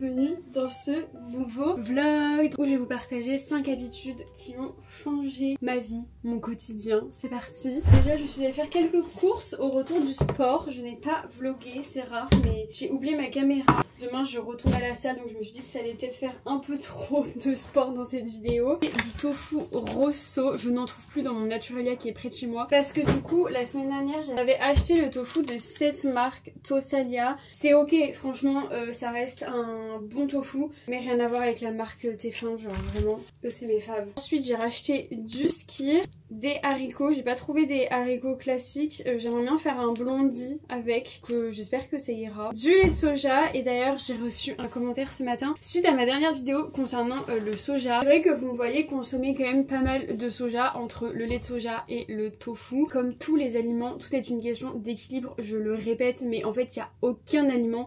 bienvenue dans ce nouveau vlog où je vais vous partager 5 habitudes qui ont changé ma vie, mon quotidien. C'est parti. Déjà je suis allée faire quelques courses au retour du sport. Je n'ai pas vlogué, c'est rare, mais j'ai oublié ma caméra. Demain je retourne à la salle, donc je me suis dit que ça allait peut-être faire un peu trop de sport dans cette vidéo. Et du tofu rosso, je n'en trouve plus dans mon Naturalia qui est près de chez moi. Parce que du coup la semaine dernière j'avais acheté le tofu de cette marque Tosalia. C'est ok, franchement ça reste un bon tofu, mais rien à voir avec la marque Tefin, genre vraiment eux c'est mes faves. Ensuite j'ai racheté du skyr, des haricots, j'ai pas trouvé des haricots classiques, j'aimerais bien faire un blondi avec, que j'espère que ça ira. Du lait de soja, et d'ailleurs j'ai reçu un commentaire ce matin suite à ma dernière vidéo concernant le soja. C'est vrai que vous me voyez consommer quand même pas mal de soja entre le lait de soja et le tofu. Comme tous les aliments, tout est une question d'équilibre, je le répète, mais en fait il n'y a aucun aliment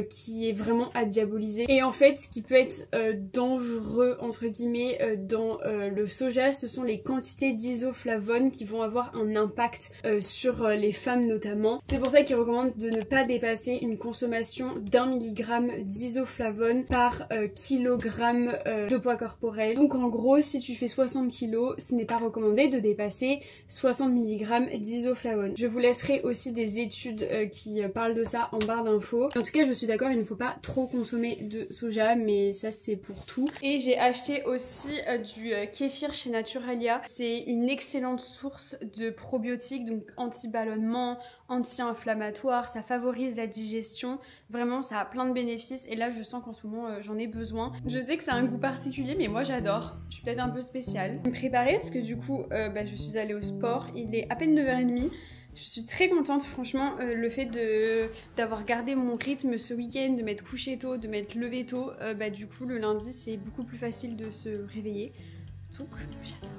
qui est vraiment à diaboliser. Et en fait ce qui peut être dangereux entre guillemets dans le soja, ce sont les quantités d'isoflavones qui vont avoir un impact sur les femmes notamment. C'est pour ça qu'ils recommandent de ne pas dépasser une consommation d'1 mg d'isoflavones par kilogramme de poids corporel. Donc en gros si tu fais 60 kg, ce n'est pas recommandé de dépasser 60 mg d'isoflavones. Je vous laisserai aussi des études qui parlent de ça en barre d'infos. En tout cas je suis d'accord, il ne faut pas trop consommer de soja, mais ça c'est pour tout. Et j'ai acheté aussi du kéfir chez Naturalia. C'est une excellente source de probiotiques, donc anti-ballonnement, anti-inflammatoire, ça favorise la digestion, vraiment ça a plein de bénéfices et là je sens qu'en ce moment j'en ai besoin. Je sais que ça a un goût particulier mais moi j'adore, je suis peut-être un peu spéciale. Je vais me préparer parce que du coup je suis allée au sport, il est à peine 9h30. Je suis très contente, franchement, le fait d'avoir gardé mon rythme ce week-end, de m'être couché tôt, de m'être levé tôt, du coup le lundi c'est beaucoup plus facile de se réveiller. Donc j'adore.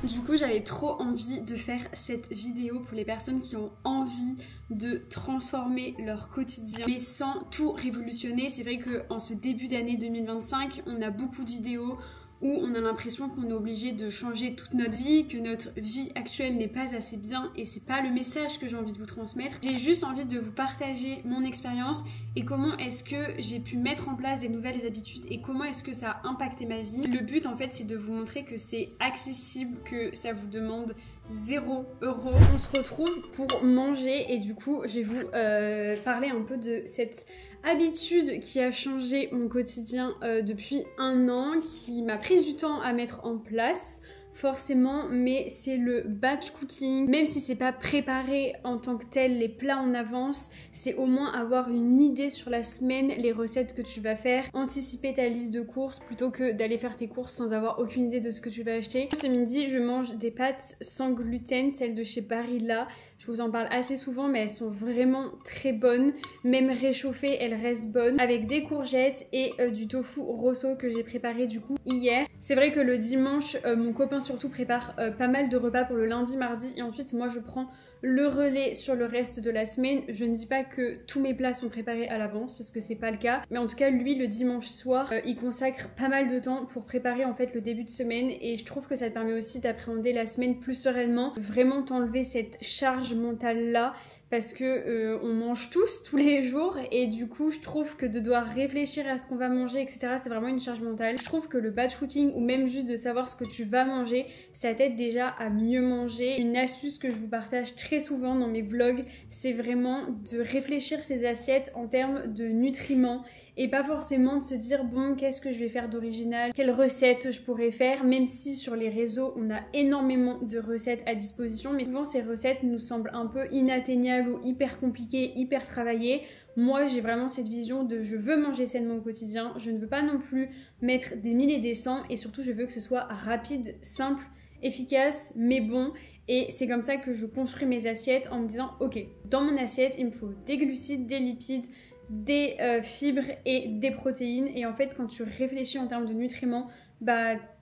Du coup j'avais trop envie de faire cette vidéo pour les personnes qui ont envie de transformer leur quotidien mais sans tout révolutionner. C'est vrai qu'en ce début d'année 2025 on a beaucoup de vidéos où on a l'impression qu'on est obligé de changer toute notre vie, que notre vie actuelle n'est pas assez bien et c'est pas le message que j'ai envie de vous transmettre. J'ai juste envie de vous partager mon expérience et comment est-ce que j'ai pu mettre en place des nouvelles habitudes et comment est-ce que ça a impacté ma vie. Le but en fait c'est de vous montrer que c'est accessible, que ça vous demande 0 €. On se retrouve pour manger et du coup je vais vous parler un peu de cette habitude qui a changé mon quotidien depuis 1 an, qui m'a pris du temps à mettre en place forcément, mais c'est le batch cooking. Même si c'est pas préparé en tant que tel les plats en avance, c'est au moins avoir une idée sur la semaine, les recettes que tu vas faire, anticiper ta liste de courses plutôt que d'aller faire tes courses sans avoir aucune idée de ce que tu vas acheter. Ce midi je mange des pâtes sans gluten, celles de chez Barilla. Je vous en parle assez souvent mais elles sont vraiment très bonnes, même réchauffées elles restent bonnes, avec des courgettes et du tofu rosso que j'ai préparé du coup hier. C'est vrai que le dimanche mon copain surtout prépare pas mal de repas pour le lundi, mardi et ensuite moi je prends le relais sur le reste de la semaine. Je ne dis pas que tous mes plats sont préparés à l'avance parce que c'est pas le cas, mais en tout cas lui le dimanche soir il consacre pas mal de temps pour préparer en fait le début de semaine et je trouve que ça te permet aussi d'appréhender la semaine plus sereinement, vraiment t'enlever cette charge mentale là parce que on mange tous les jours et du coup je trouve que de devoir réfléchir à ce qu'on va manger etc c'est vraiment une charge mentale. Je trouve que le batch cooking ou même juste de savoir ce que tu vas manger ça t'aide déjà à mieux manger. Une astuce que je vous partage très souvent dans mes vlogs c'est vraiment de réfléchir ses assiettes en termes de nutriments et pas forcément de se dire bon qu'est-ce que je vais faire d'original, quelle recette je pourrais faire, même si sur les réseaux on a énormément de recettes à disposition mais souvent ces recettes nous semblent un peu inatteignables ou hyper compliquées, hyper travaillées. Moi j'ai vraiment cette vision de je veux manger sainement au quotidien, je ne veux pas non plus mettre des 1000 et des 100 et surtout je veux que ce soit rapide, simple, efficace mais bon et c'est comme ça que je construis mes assiettes en me disant ok dans mon assiette il me faut des glucides, des lipides, des fibres et des protéines et en fait quand tu réfléchis en termes de nutriments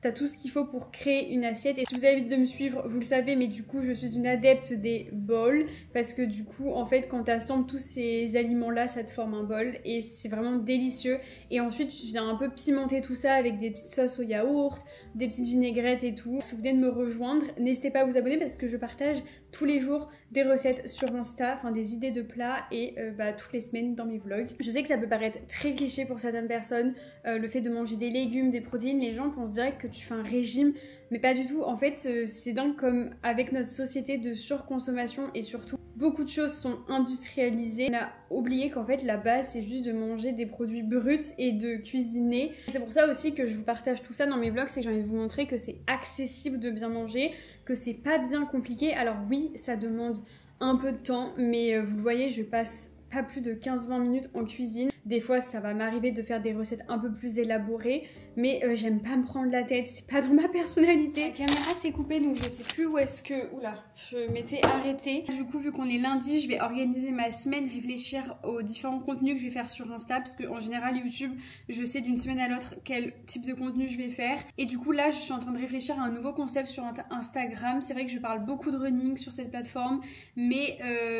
t'as tout ce qu'il faut pour créer une assiette. Et si vous avez envie de me suivre, vous le savez, mais du coup je suis une adepte des bols, parce que du coup en fait quand t'assembles tous ces aliments là, ça te forme un bol et c'est vraiment délicieux. Et ensuite tu viens un peu pimenter tout ça avec des petites sauces au yaourt, des petites vinaigrettes et tout. Si vous venez de me rejoindre, n'hésitez pas à vous abonner parce que je partage tous les jours des recettes sur Insta, enfin des idées de plats et toutes les semaines dans mes vlogs. Je sais que ça peut paraître très cliché pour certaines personnes, le fait de manger des légumes, des protéines, les gens pensent direct que tu fais un régime, mais pas du tout. En fait, c'est dingue comme avec notre société de surconsommation et surtout beaucoup de choses sont industrialisées. On a oublié qu'en fait la base c'est juste de manger des produits bruts et de cuisiner. C'est pour ça aussi que je vous partage tout ça dans mes vlogs, c'est que j'ai envie de vous montrer que c'est accessible de bien manger, que c'est pas bien compliqué. Alors oui, ça demande un peu de temps, mais vous le voyez, je passe pas plus de 15-20 minutes en cuisine. Des fois, ça va m'arriver de faire des recettes un peu plus élaborées, mais j'aime pas me prendre la tête, c'est pas dans ma personnalité. La caméra s'est coupée, donc je sais plus où est-ce que... Oula, je m'étais arrêtée. Du coup, vu qu'on est lundi, je vais organiser ma semaine, réfléchir aux différents contenus que je vais faire sur Insta, parce qu'en général, YouTube, je sais d'une semaine à l'autre quel type de contenu je vais faire. Et du coup, là, je suis en train de réfléchir à un nouveau concept sur Instagram. C'est vrai que je parle beaucoup de running sur cette plateforme, mais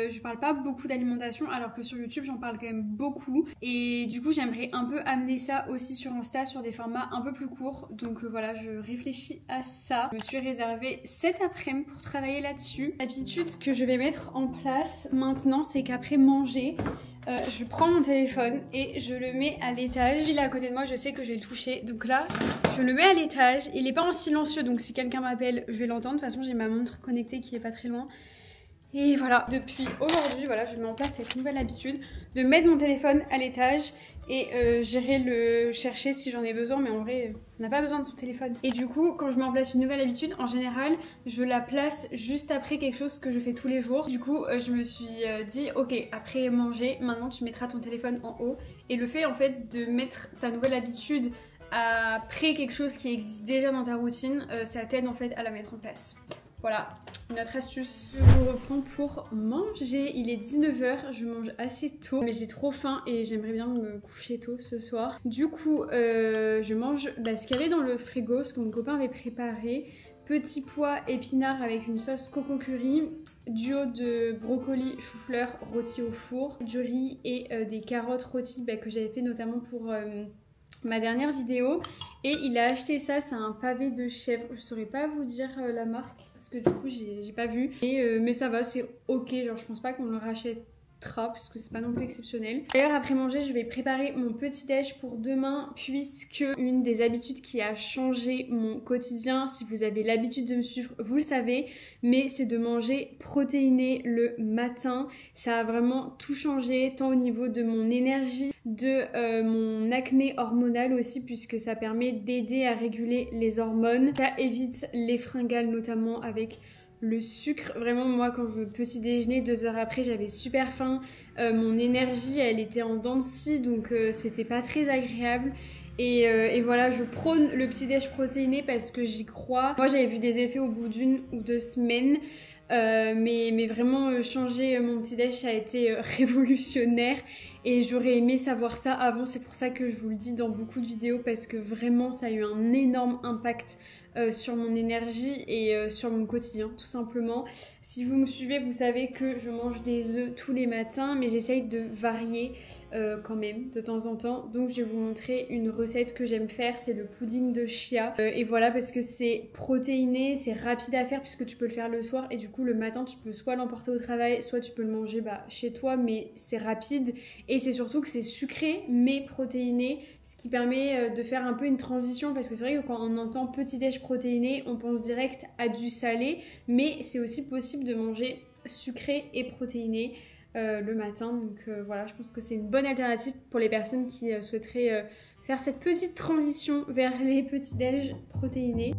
je parle pas beaucoup d'alimentation, alors que sur YouTube, j'en parle quand même beaucoup. Et du coup, j'aimerais un peu amener ça aussi sur Insta, sur des formats un peu plus courts. Donc voilà, je réfléchis à ça. Je me suis réservé cet après-midi pour travailler là-dessus. L'habitude que je vais mettre en place maintenant, c'est qu'après manger, je prends mon téléphone et je le mets à l'étage. S'il est à côté de moi, je sais que je vais le toucher. Donc là, je le mets à l'étage. Il n'est pas en silencieux, donc si quelqu'un m'appelle, je vais l'entendre. De toute façon, j'ai ma montre connectée qui est pas très loin. Et voilà, depuis aujourd'hui, voilà, je mets en place cette nouvelle habitude de mettre mon téléphone à l'étage et j'irai le chercher si j'en ai besoin, mais en vrai, on n'a pas besoin de son téléphone. Et du coup, quand je mets en place une nouvelle habitude, en général, je la place juste après quelque chose que je fais tous les jours. Du coup, je me suis dit, ok, après manger, maintenant tu mettras ton téléphone en haut. Et le fait en fait de mettre ta nouvelle habitude après quelque chose qui existe déjà dans ta routine, ça t'aide en fait à la mettre en place. Voilà, notre astuce. Je vous reprends pour manger. Il est 19 h, je mange assez tôt, mais j'ai trop faim et j'aimerais bien me coucher tôt ce soir. Du coup, je mange ce qu'il y avait dans le frigo, ce que mon copain avait préparé. Petits pois épinards avec une sauce coco curry, duo de brocoli chou-fleur rôti au four, du riz et des carottes rôties que j'avais fait notamment pour... ma dernière vidéo. Et il a acheté ça, c'est un pavé de chèvre. Je saurais pas vous dire la marque parce que du coup j'ai pas vu. Mais ça va, c'est ok, genre je pense pas qu'on le rachètera parce que c'est pas non plus exceptionnel. D'ailleurs après manger je vais préparer mon petit déj pour demain, puisque une des habitudes qui a changé mon quotidien, si vous avez l'habitude de me suivre vous le savez, mais c'est de manger protéiné le matin. Ça a vraiment tout changé, tant au niveau de mon énergie, de mon acné hormonal aussi, puisque ça permet d'aider à réguler les hormones. Ça évite les fringales notamment avec le sucre. Vraiment moi quand je veux petit déjeuner, 2 heures après j'avais super faim, mon énergie elle était en dents de scie, donc c'était pas très agréable. Et voilà, je prône le petit déj protéiné parce que j'y crois. Moi j'avais vu des effets au bout d'1 ou 2 semaines. Mais vraiment changer mon petit déj ça a été révolutionnaire et j'aurais aimé savoir ça avant. C'est pour ça que je vous le dis dans beaucoup de vidéos, parce que vraiment ça a eu un énorme impact sur mon énergie et sur mon quotidien tout simplement. Si vous me suivez, vous savez que je mange des œufs tous les matins, mais j'essaye de varier quand même de temps en temps. Donc je vais vous montrer une recette que j'aime faire, c'est le pudding de chia. Et voilà, parce que c'est protéiné, c'est rapide à faire puisque tu peux le faire le soir et du coup le matin tu peux soit l'emporter au travail, soit tu peux le manger chez toi, mais c'est rapide et c'est surtout que c'est sucré mais protéiné, ce qui permet de faire un peu une transition, parce que c'est vrai que quand on entend petit déj protéiné, on pense direct à du salé, mais c'est aussi possible de manger sucré et protéiné le matin. Donc voilà, je pense que c'est une bonne alternative pour les personnes qui souhaiteraient faire cette petite transition vers les petits déj protéinés.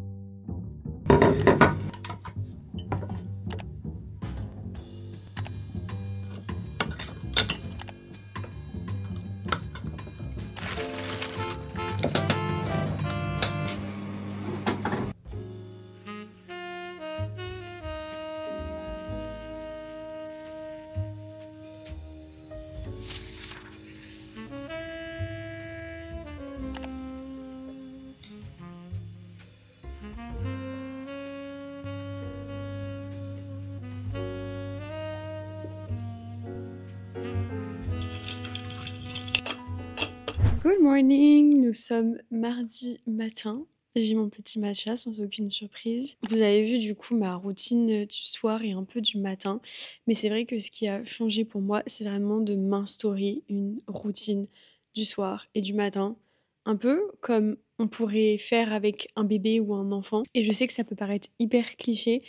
morning, nous sommes mardi matin. J'ai mon petit matcha sans aucune surprise. Vous avez vu du coup ma routine du soir et un peu du matin. Mais c'est vrai que ce qui a changé pour moi, c'est vraiment de m'instaurer une routine du soir et du matin. Un peu comme on pourrait faire avec un bébé ou un enfant. Et je sais que ça peut paraître hyper cliché.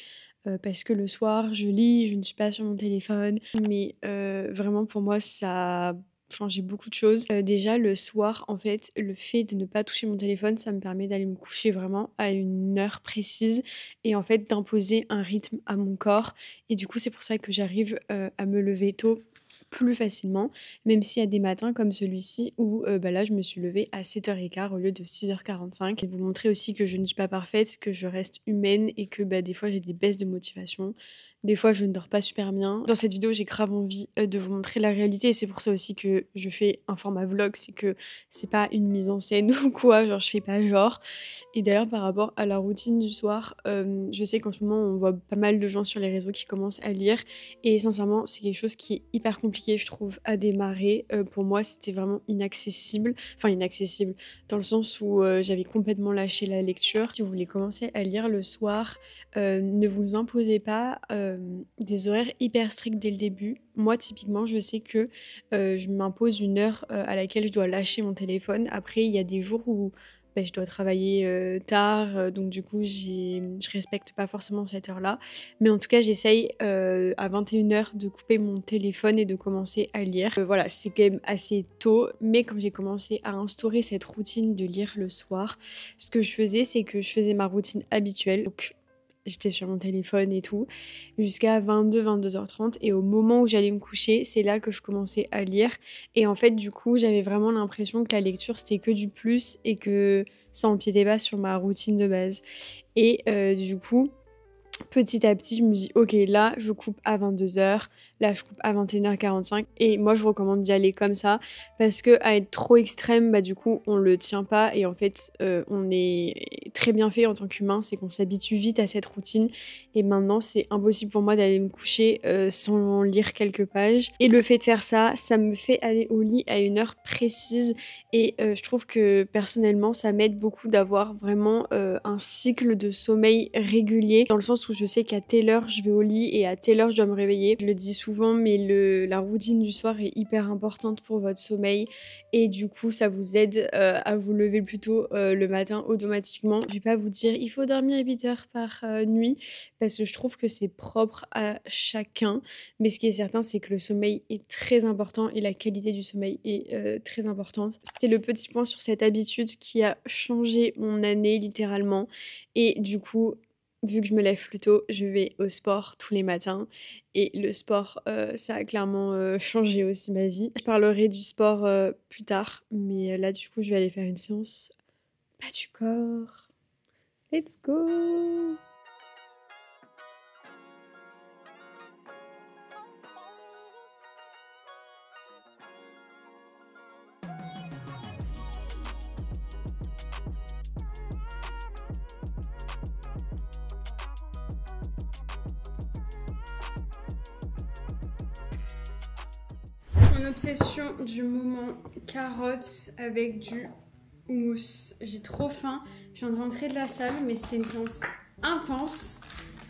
Parce que le soir, je lis, je ne suis pas sur mon téléphone. Mais vraiment pour moi, ça a changé beaucoup de choses. Déjà, le soir, en fait, le fait de ne pas toucher mon téléphone, ça me permet d'aller me coucher vraiment à une heure précise et en fait d'imposer un rythme à mon corps. Et du coup, c'est pour ça que j'arrive à me lever tôt plus facilement, même s'il y a des matins comme celui-ci où là je me suis levée à 7h15 au lieu de 6h45. Et vous montrer aussi que je ne suis pas parfaite, que je reste humaine et que des fois j'ai des baisses de motivation. Des fois, je ne dors pas super bien. Dans cette vidéo, j'ai grave envie de vous montrer la réalité. Et c'est pour ça aussi que je fais un format vlog. C'est que c'est pas une mise en scène ou quoi. Genre, je fais pas genre. Et d'ailleurs, par rapport à la routine du soir, je sais qu'en ce moment, on voit pas mal de gens sur les réseaux qui commencent à lire. Et sincèrement, c'est quelque chose qui est hyper compliqué, je trouve, à démarrer. Pour moi, c'était vraiment inaccessible. Enfin, inaccessible. Dans le sens où j'avais complètement lâché la lecture. Si vous voulez commencer à lire le soir, ne vous imposez pas des horaires hyper stricts dès le début. Moi, typiquement, je sais que je m'impose une heure à laquelle je dois lâcher mon téléphone. Après, il y a des jours où je dois travailler tard, donc du coup, je respecte pas forcément cette heure-là. Mais en tout cas, j'essaye à 21h de couper mon téléphone et de commencer à lire. Voilà, c'est quand même assez tôt, mais quand j'ai commencé à instaurer cette routine de lire le soir, ce que je faisais, c'est que je faisais ma routine habituelle. Donc, j'étais sur mon téléphone et tout, jusqu'à 22h30. Et au moment où j'allais me coucher, c'est là que je commençais à lire. Et en fait, du coup, j'avais vraiment l'impression que la lecture, c'était que du plus et que ça empiétait pas sur ma routine de base. Et du coup, petit à petit, je me dis, ok, là, je coupe à 22h, là, je coupe à 21h45. Et moi, je recommande d'y aller comme ça, parce que à être trop extrême, du coup, on le tient pas. Et en fait, on est très bien fait en tant qu'humain, c'est qu'on s'habitue vite à cette routine. Et maintenant, c'est impossible pour moi d'aller me coucher sans lire quelques pages. Et le fait de faire ça, ça me fait aller au lit à une heure précise. Et je trouve que personnellement, ça m'aide beaucoup d'avoir vraiment un cycle de sommeil régulier, dans le sens où je sais qu'à telle heure je vais au lit et à telle heure je dois me réveiller. Je le dis souvent, mais la routine du soir est hyper importante pour votre sommeil et du coup ça vous aide à vous lever plus tôt le matin automatiquement. Je vais pas vous dire il faut dormir 8 heures par nuit parce que je trouve que c'est propre à chacun, mais ce qui est certain c'est que le sommeil est très important et la qualité du sommeil est très importante. C'était le petit point sur cette habitude qui a changé mon année littéralement et du coup vu que je me lève plus tôt, je vais au sport tous les matins. Et le sport, ça a clairement changé aussi ma vie. Je parlerai du sport plus tard. Mais là, du coup, je vais aller faire une séance bas du corps. Let's go! Mon obsession du moment, carottes avec du houmous. J'ai trop faim. Je viens de rentrer de la salle, mais c'était une séance intense.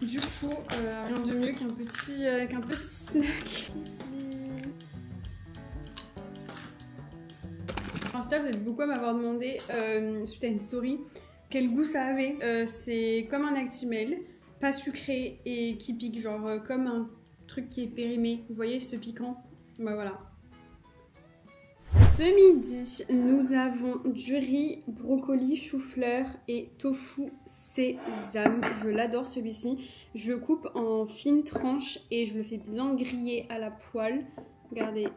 Du coup, rien de mieux qu'un petit snack. Sur Insta, vous êtes beaucoup à m'avoir demandé, suite à une story, quel goût ça avait. C'est comme un Actimel, pas sucré et qui pique, genre comme un truc qui est périmé. Vous voyez ce piquant? Voilà. Ce midi, nous avons du riz, brocoli, chou-fleur et tofu sésame. Je l'adore celui-ci. Je le coupe en fines tranches et je le fais bien griller à la poêle. Regardez,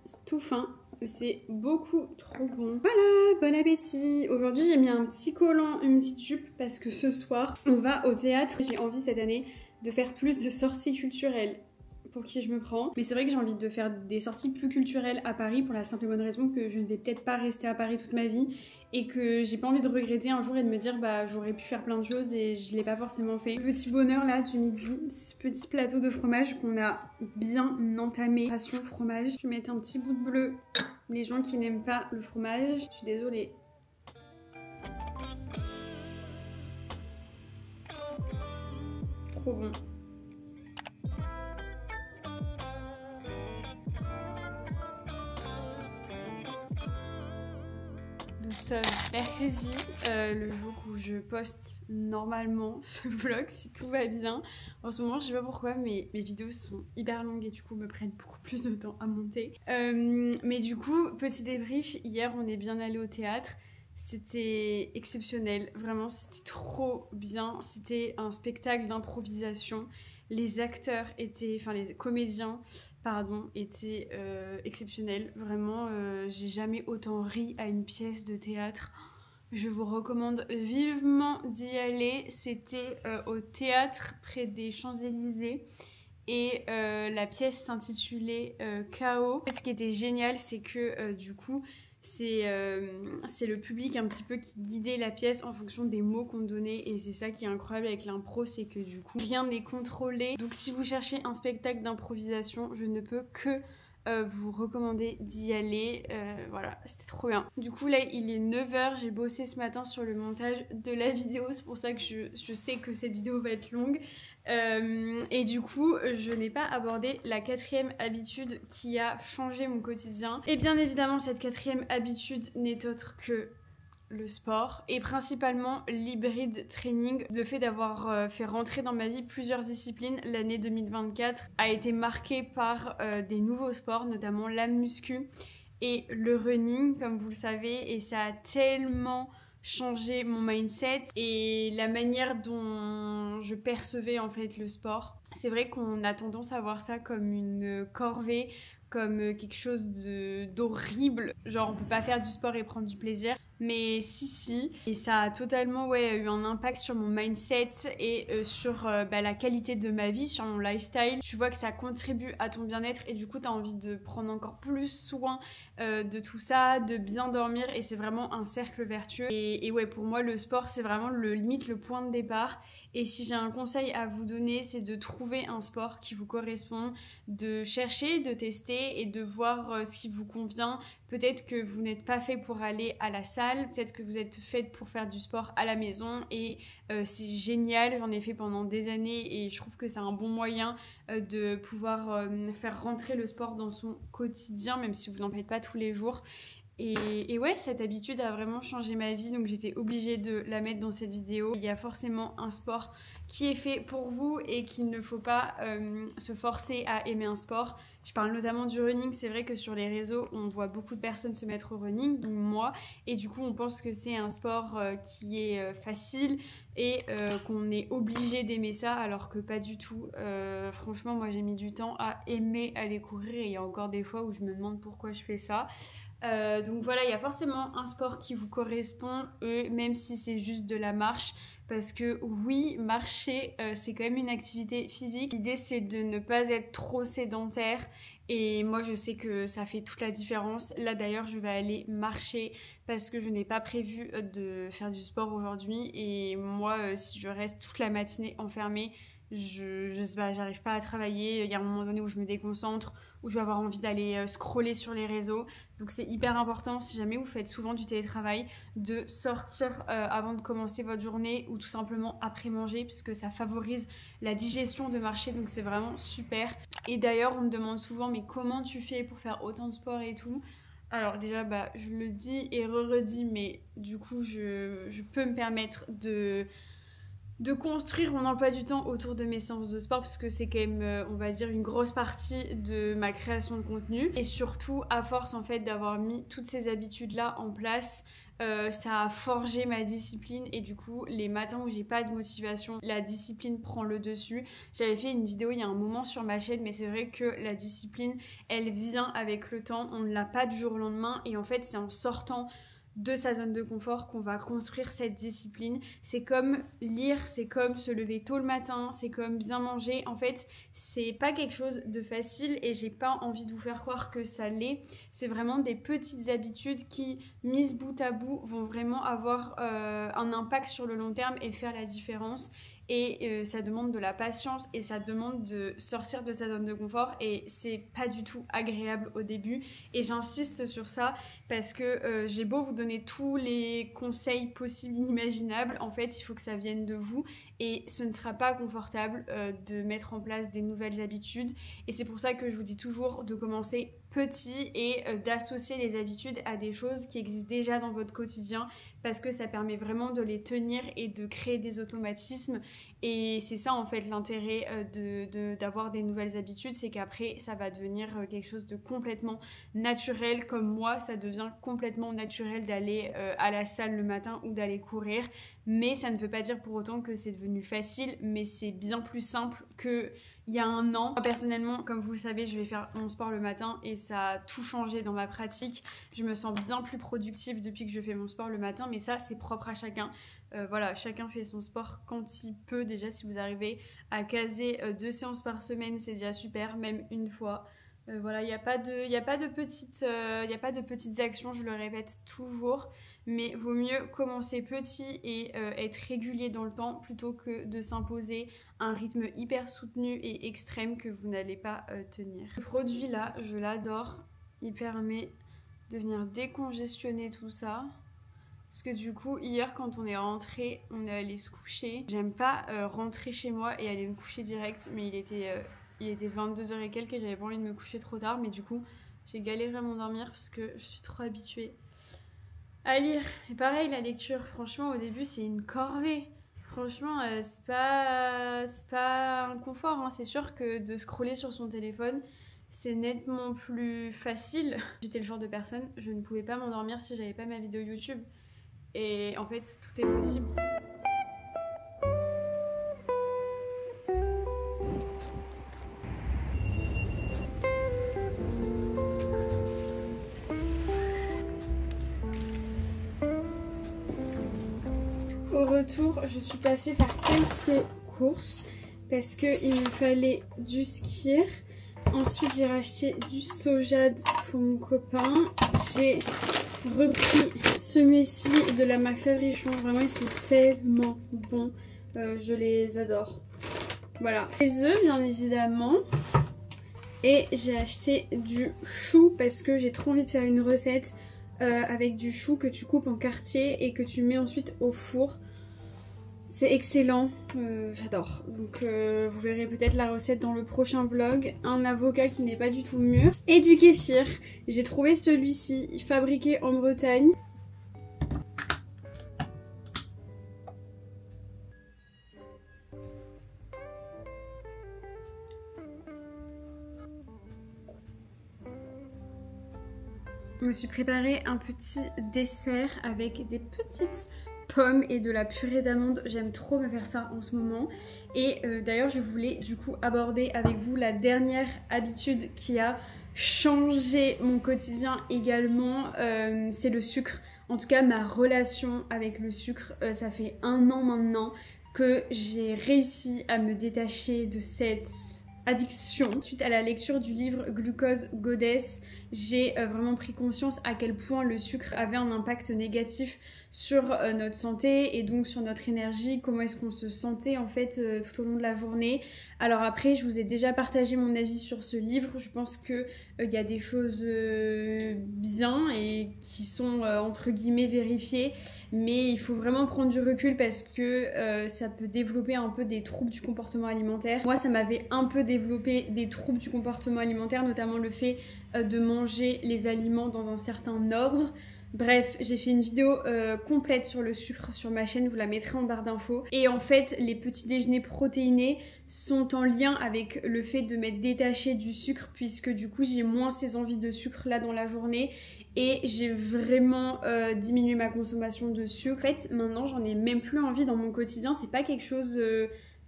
c'est tout fin. C'est beaucoup trop bon. Voilà, bon appétit. Aujourd'hui, j'ai mis un petit collant, une petite jupe parce que ce soir, on va au théâtre. J'ai envie cette année de faire plus de sorties culturelles. pour qui je me prends. Mais c'est vrai que j'ai envie de faire des sorties plus culturelles à Paris pour la simple et bonne raison que je ne vais peut-être pas rester à Paris toute ma vie et que j'ai pas envie de regretter un jour et de me dire bah j'aurais pu faire plein de choses et je l'ai pas forcément fait. Le petit bonheur là du midi, ce petit plateau de fromage qu'on a bien entamé. Passion fromage. Je vais mettre un petit bout de bleu. Les gens qui n'aiment pas le fromage, je suis désolée. Trop bon. Nous sommes mercredi, le jour où je poste normalement ce vlog si tout va bien. En ce moment je sais pas pourquoi mais mes vidéos sont hyper longues et du coup me prennent beaucoup plus de temps à monter. Mais du coup petit débrief, hier on est bien allé au théâtre. C'était exceptionnel, vraiment c'était trop bien, c'était un spectacle d'improvisation. Les acteurs étaient, enfin les comédiens, pardon, étaient exceptionnels. Vraiment, j'ai jamais autant ri à une pièce de théâtre. Je vous recommande vivement d'y aller. C'était au théâtre près des Champs-Élysées. Et la pièce s'intitulait Chaos. Ce qui était génial, c'est que du coup, c'est le public un petit peu qui guidait la pièce en fonction des mots qu'on donnait et c'est ça qui est incroyable avec l'impro, c'est que du coup rien n'est contrôlé. Donc si vous cherchez un spectacle d'improvisation, je ne peux que vous recommander d'y aller. Voilà, c'était trop bien. Du coup là il est 9h, j'ai bossé ce matin sur le montage de la vidéo, c'est pour ça que je sais que cette vidéo va être longue. Et du coup je n'ai pas abordé la 4e habitude qui a changé mon quotidien. Et bien évidemment cette 4e habitude n'est autre que le sport et principalement l'hybrid training. Le fait d'avoir fait rentrer dans ma vie plusieurs disciplines, l'année 2024 a été marquée par des nouveaux sports, notamment la muscu et le running comme vous le savez, et ça a tellement changé mon mindset et la manière dont je percevais en fait le sport. C'est vrai qu'on a tendance à voir ça comme une corvée, comme quelque chose d'horrible, genre on peut pas faire du sport et prendre du plaisir. Mais si, et ça a totalement eu un impact sur mon mindset et sur la qualité de ma vie, sur mon lifestyle. Tu vois que ça contribue à ton bien-être et du coup t'as envie de prendre encore plus soin de tout ça, de bien dormir, et c'est vraiment un cercle vertueux. Et ouais, pour moi le sport c'est vraiment limite le point de départ. Et si j'ai un conseil à vous donner, c'est de trouver un sport qui vous correspond, de chercher, de tester et de voir ce qui vous convient. Peut-être que vous n'êtes pas fait pour aller à la salle, peut-être que vous êtes fait pour faire du sport à la maison et c'est génial, j'en ai fait pendant des années et je trouve que c'est un bon moyen de pouvoir faire rentrer le sport dans son quotidien, même si vous n'en faites pas tous les jours. Et ouais, cette habitude a vraiment changé ma vie, donc j'étais obligée de la mettre dans cette vidéo. Il y a forcément un sport qui est fait pour vous et qu'il ne faut pas se forcer à aimer un sport. Je parle notamment du running. C'est vrai que sur les réseaux, on voit beaucoup de personnes se mettre au running, dont moi, et du coup on pense que c'est un sport qui est facile et qu'on est obligé d'aimer ça, alors que pas du tout. Franchement, moi j'ai mis du temps à aimer aller courir et il y a encore des fois où je me demande pourquoi je fais ça. Donc voilà, il y a forcément un sport qui vous correspond, même si c'est juste de la marche, parce que oui, marcher c'est quand même une activité physique. L'idée c'est de ne pas être trop sédentaire et moi je sais que ça fait toute la différence. Là d'ailleurs je vais aller marcher parce que je n'ai pas prévu de faire du sport aujourd'hui et moi si je reste toute la matinée enfermée, je sais pas, j'arrive pas à travailler. Il y a un moment donné où je me déconcentre, où je vais avoir envie d'aller scroller sur les réseaux. Donc c'est hyper important, si jamais vous faites souvent du télétravail, de sortir avant de commencer votre journée ou tout simplement après manger, puisque ça favorise la digestion de marcher, donc c'est vraiment super. Et d'ailleurs on me demande souvent mais comment tu fais pour faire autant de sport et tout. Alors déjà je le dis et redis, mais du coup je peux me permettre de construire mon emploi du temps autour de mes séances de sport, parce que c'est quand même, on va dire, une grosse partie de ma création de contenu. Et surtout, à force en fait d'avoir mis toutes ces habitudes-là en place, ça a forgé ma discipline et du coup, les matins où j'ai pas de motivation, la discipline prend le dessus. J'avais fait une vidéo il y a un moment sur ma chaîne, mais c'est vrai que la discipline, elle vient avec le temps. On ne l'a pas du jour au lendemain et en fait, c'est en sortant de sa zone de confort qu'on va construire cette discipline. C'est comme lire, c'est comme se lever tôt le matin, c'est comme bien manger. En fait, c'est pas quelque chose de facile et j'ai pas envie de vous faire croire que ça l'est. C'est vraiment des petites habitudes qui, mises bout à bout, vont vraiment avoir un impact sur le long terme et faire la différence. Et ça demande de la patience et ça demande de sortir de sa zone de confort et c'est pas du tout agréable au début et j'insiste sur ça parce que j'ai beau vous donner tous les conseils possibles inimaginables, en fait il faut que ça vienne de vous et ce ne sera pas confortable de mettre en place des nouvelles habitudes et c'est pour ça que je vous dis toujours de commencer petit et d'associer les habitudes à des choses qui existent déjà dans votre quotidien parce que ça permet vraiment de les tenir et de créer des automatismes et c'est ça en fait l'intérêt d'avoir des nouvelles habitudes, c'est qu'après ça va devenir quelque chose de complètement naturel, comme moi ça devient complètement naturel d'aller à la salle le matin ou d'aller courir, mais ça ne veut pas dire pour autant que c'est devenu facile, mais c'est bien plus simple que il y a un an. Moi, personnellement, comme vous le savez, je vais faire mon sport le matin et ça a tout changé dans ma pratique. Je me sens bien plus productive depuis que je fais mon sport le matin, mais ça, c'est propre à chacun. Voilà, chacun fait son sport quand il peut. Déjà, si vous arrivez à caser 2 séances par semaine, c'est déjà super, même une fois. Voilà, il n'y a pas de petites actions, je le répète toujours, mais vaut mieux commencer petit et être régulier dans le temps plutôt que de s'imposer un rythme hyper soutenu et extrême que vous n'allez pas tenir. Ce produit là, je l'adore, il permet de venir décongestionner tout ça. Parce que du coup, hier quand on est rentré, on est allé se coucher. J'aime pas rentrer chez moi et aller me coucher direct, mais il était 22h et quelques et j'avais pas envie de me coucher trop tard, mais du coup j'ai galéré à m'endormir parce que je suis trop habituée à lire. Et pareil, la lecture, franchement au début c'est une corvée. Franchement c'est pas un confort, hein. C'est sûr que de scroller sur son téléphone c'est nettement plus facile. J'étais le genre de personne, je ne pouvais pas m'endormir si j'avais pas ma vidéo YouTube. Et en fait tout est possible. Au retour, je suis passée faire quelques courses parce qu'il me fallait du skyr. Ensuite, j'ai racheté du sojad pour mon copain. J'ai repris ce muesli de la marque Fabrichon. Vraiment, ils sont tellement bons. Je les adore. Voilà. Les œufs, bien évidemment. Et j'ai acheté du chou parce que j'ai trop envie de faire une recette avec du chou que tu coupes en quartiers et que tu mets ensuite au four. C'est excellent, j'adore. Donc vous verrez peut-être la recette dans le prochain vlog. Un avocat qui n'est pas du tout mûr. Et du kéfir. J'ai trouvé celui-ci, fabriqué en Bretagne. Je me suis préparé un petit dessert avec des petites pommes et de la purée d'amandes. J'aime trop me faire ça en ce moment. Et d'ailleurs je voulais du coup aborder avec vous la dernière habitude qui a changé mon quotidien également. C'est le sucre. En tout cas ma relation avec le sucre. Ça fait 1 an maintenant que j'ai réussi à me détacher de cette addiction. Suite à la lecture du livre Glucose Goddess, j'ai vraiment pris conscience à quel point le sucre avait un impact négatif sur notre santé et donc sur notre énergie, comment est-ce qu'on se sentait en fait tout au long de la journée. Alors après, je vous ai déjà partagé mon avis sur ce livre. Je pense que y a des choses bien et qui sont entre guillemets vérifiées, mais il faut vraiment prendre du recul parce que ça peut développer un peu des troubles du comportement alimentaire. Moi, ça m'avait un peu développé des troubles du comportement alimentaire, notamment le fait de manger les aliments dans un certain ordre. Bref, j'ai fait une vidéo complète sur le sucre sur ma chaîne, vous la mettrez en barre d'infos. Et en fait, les petits déjeuners protéinés sont en lien avec le fait de m'être détachée du sucre, puisque du coup j'ai moins ces envies de sucre là dans la journée. Et j'ai vraiment diminué ma consommation de sucre. En fait, maintenant j'en ai même plus envie dans mon quotidien, c'est pas quelque chose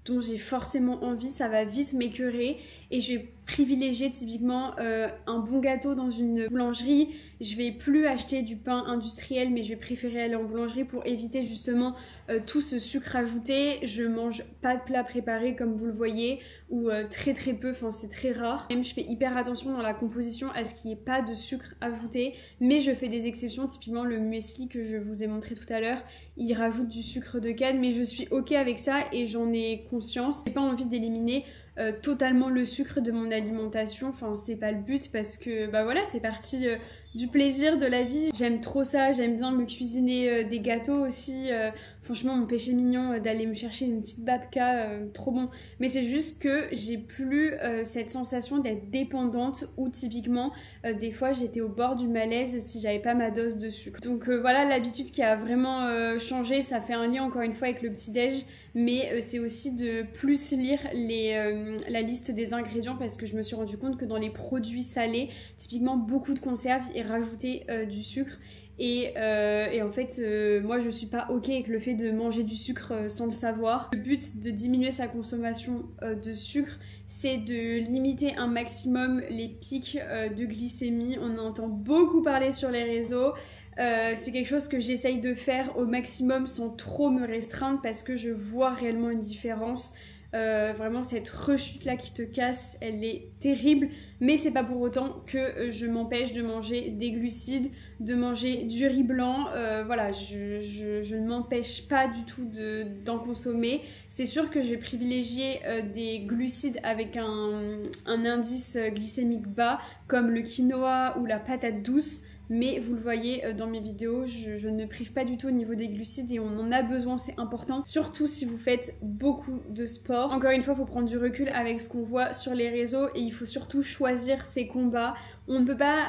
dont j'ai forcément envie, ça va vite m'écœurer et je vais privilégier typiquement un bon gâteau dans une boulangerie. Je vais plus acheter du pain industriel, mais je vais préférer aller en boulangerie pour éviter justement tout ce sucre ajouté. Je mange pas de plat préparé comme vous le voyez, ou très peu, enfin c'est très rare. Même je fais hyper attention dans la composition à ce qu'il n'y ait pas de sucre ajouté, mais je fais des exceptions, typiquement le muesli que je vous ai montré tout à l'heure, il rajoute du sucre de canne, mais je suis ok avec ça et j'en ai conscience. J'ai pas envie d'éliminer totalement le sucre de mon alimentation, enfin c'est pas le but parce que bah voilà, c'est partie du plaisir de la vie. J'aime trop ça, j'aime bien me cuisiner des gâteaux aussi, franchement mon péché mignon d'aller me chercher une petite babka, trop bon. Mais c'est juste que j'ai plus cette sensation d'être dépendante ou typiquement des fois j'étais au bord du malaise si j'avais pas ma dose de sucre. Donc voilà l'habitude qui a vraiment changé, ça fait un lien encore une fois avec le petit-déj, mais c'est aussi de plus lire la liste des ingrédients parce que je me suis rendu compte que dans les produits salés, typiquement beaucoup de conserves et rajouter du sucre. Et en fait, moi je suis pas ok avec le fait de manger du sucre sans le savoir. Le but de diminuer sa consommation de sucre, c'est de limiter un maximum les pics de glycémie. On entend beaucoup parler sur les réseaux. C'est quelque chose que j'essaye de faire au maximum sans trop me restreindre parce que je vois réellement une différence. Vraiment cette rechute là qui te casse, elle est terrible, mais c'est pas pour autant que je m'empêche de manger des glucides, de manger du riz blanc, voilà, je ne m'empêche pas du tout d'en consommer. C'est sûr que je vais privilégier des glucides avec un indice glycémique bas comme le quinoa ou la patate douce. Mais vous le voyez dans mes vidéos, je ne me prive pas du tout au niveau des glucides et on en a besoin, c'est important. Surtout si vous faites beaucoup de sport. Encore une fois, il faut prendre du recul avec ce qu'on voit sur les réseaux et il faut surtout choisir ses combats. On ne peut pas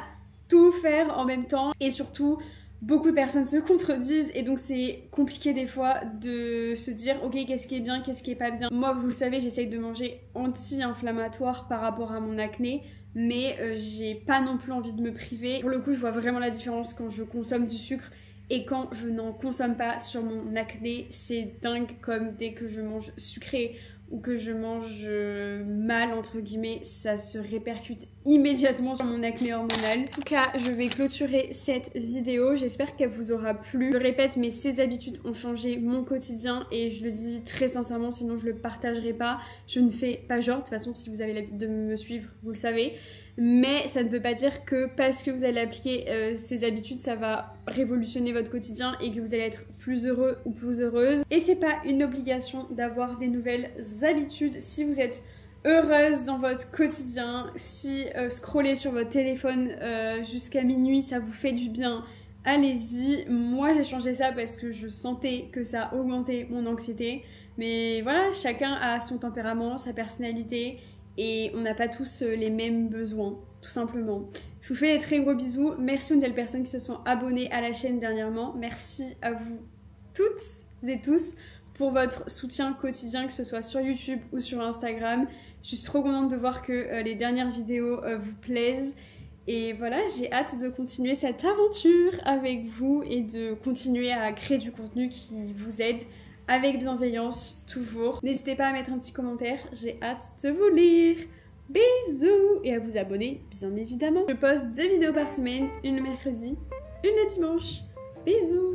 tout faire en même temps et surtout, beaucoup de personnes se contredisent et donc c'est compliqué des fois de se dire ok qu'est-ce qui est bien, qu'est-ce qui est pas bien. Moi vous le savez, j'essaye de manger anti-inflammatoire par rapport à mon acné, mais j'ai pas non plus envie de me priver. Pour le coup je vois vraiment la différence quand je consomme du sucre et quand je n'en consomme pas sur mon acné. C'est dingue comme dès que je mange sucré ou que je mange mal entre guillemets, ça se répercute immédiatement sur mon acné hormonal. En tout cas, je vais clôturer cette vidéo, j'espère qu'elle vous aura plu. Je le répète, mais ces habitudes ont changé mon quotidien et je le dis très sincèrement, sinon je le partagerai pas. Je ne fais pas genre, de toute façon si vous avez l'habitude de me suivre, vous le savez. Mais ça ne veut pas dire que parce que vous allez appliquer ces habitudes, ça va révolutionner votre quotidien et que vous allez être plus heureux ou plus heureuse. Et c'est pas une obligation d'avoir des nouvelles habitudes. Si vous êtes heureuse dans votre quotidien, si scroller sur votre téléphone jusqu'à minuit, ça vous fait du bien, allez-y. Moi j'ai changé ça parce que je sentais que ça augmentait mon anxiété. Mais voilà, chacun a son tempérament, sa personnalité. Et on n'a pas tous les mêmes besoins, tout simplement. Je vous fais des très gros bisous. Merci aux nouvelles personnes qui se sont abonnées à la chaîne dernièrement. Merci à vous toutes et tous pour votre soutien quotidien, que ce soit sur YouTube ou sur Instagram. Je suis trop contente de voir que les dernières vidéos vous plaisent. Et voilà, j'ai hâte de continuer cette aventure avec vous et de continuer à créer du contenu qui vous aide. Avec bienveillance, toujours. N'hésitez pas à mettre un petit commentaire, j'ai hâte de vous lire. Bisous! Et à vous abonner, bien évidemment. Je poste 2 vidéos par semaine, une le mercredi, une le dimanche. Bisous!